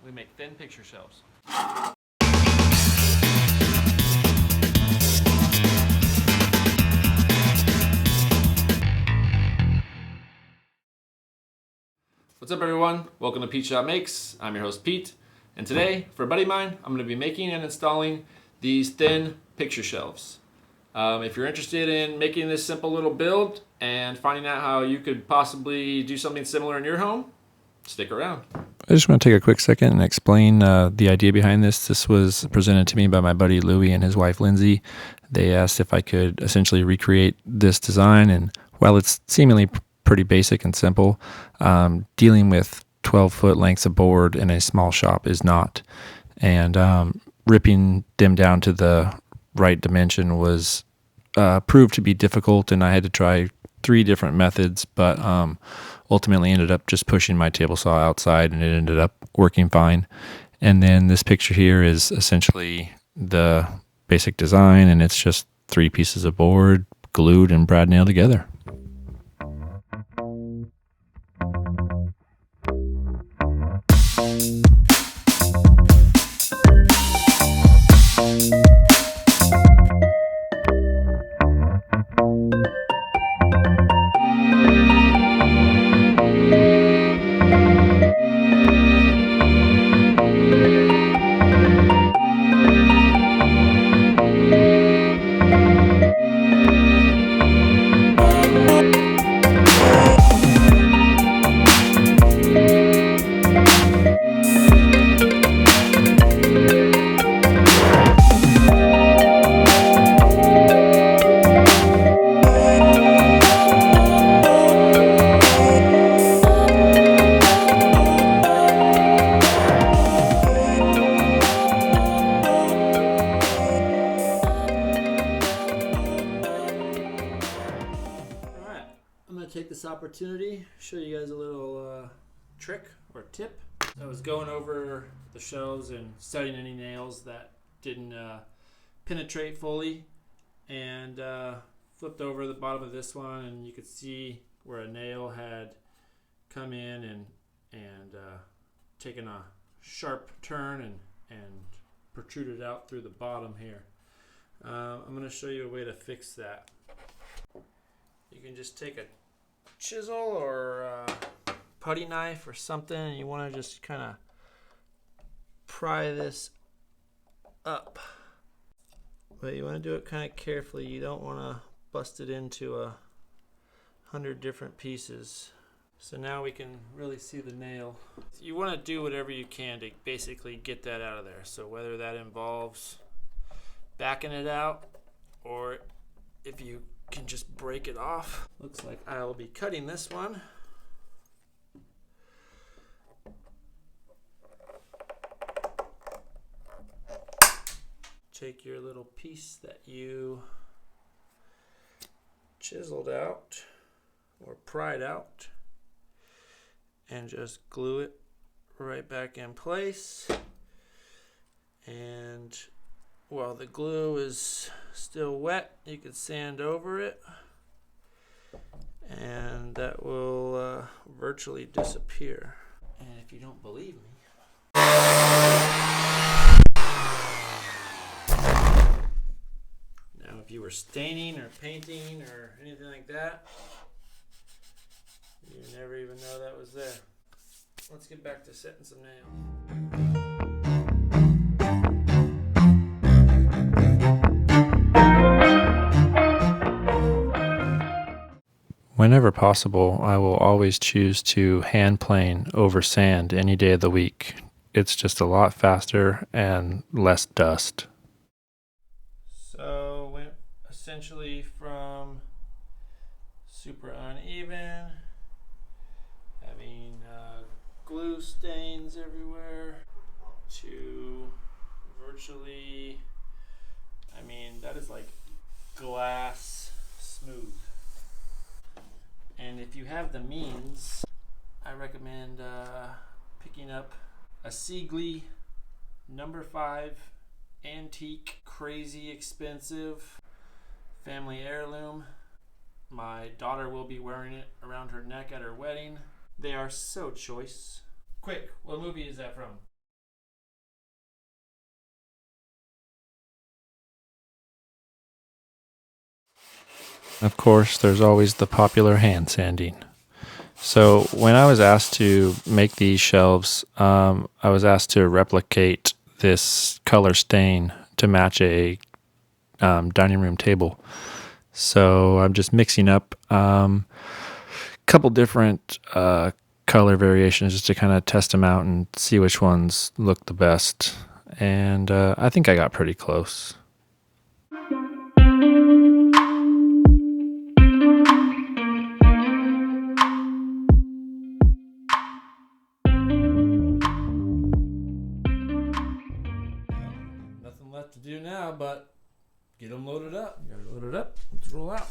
we make thin picture shelves. What's up everyone? Welcome to Pete Shop Makes. I'm your host Pete, and today, for a buddy of mine, I'm going to be making and installing these thin picture shelves. If you're interested in making this simple little build and finding out how you could possibly do something similar in your home, stick around. I just want to take a quick second and explain the idea behind this. This was presented to me by my buddy Louie and his wife Lindsay. They asked if I could essentially recreate this design, and while it's seemingly pretty basic and simple, dealing with 12-foot lengths of board in a small shop is not. And ripping them down to the right dimension was proved to be difficult, and I had to try 3 different methods, but ultimately ended up just pushing my table saw outside, and it ended up working fine. And then this picture here is essentially the basic design, and it's just 3 pieces of board glued and brad nailed together. Take this opportunity, show you guys a little trick or tip. I was going over the shelves and studying any nails that didn't penetrate fully, and flipped over the bottom of this one, and you could see where a nail had come in and taken a sharp turn and protruded out through the bottom here. I'm going to show you a way to fix that. You can just take a chisel or putty knife or something, and you want to just kind of pry this up, but you want to do it kind of carefully. You don't want to bust it into 100 different pieces. So now we can really see the nail. You want to do whatever you can to basically get that out of there, so whether that involves backing it out or if you can just break it off. Looks like I'll be cutting this one. Take your little piece that you chiseled out or pried out and just glue it right back in place. And while the glue is still wet, you can sand over it, and that will virtually disappear. And if you don't believe me, now if you were staining or painting or anything like that, you never even know that was there. Let's get back to setting some nails. Whenever possible, I will always choose to hand plane over sand any day of the week. It's just a lot faster and less dust. So went essentially from super uneven, having glue stains everywhere, to virtually, I mean, that is like glass smooth. And if you have the means, I recommend picking up a Seagley number 5 antique, crazy expensive family heirloom. My daughter will be wearing it around her neck at her wedding. They are so choice. Quick, what movie is that from? Of course, there's always the popular hand sanding. So when I was asked to make these shelves, I was asked to replicate this color stain to match a dining room table. So I'm just mixing up a couple different color variations just to kind of test them out and see which ones look the best. And I think I got pretty close. Nothing left to do now but get them loaded up. You gotta load it up. Let's roll out.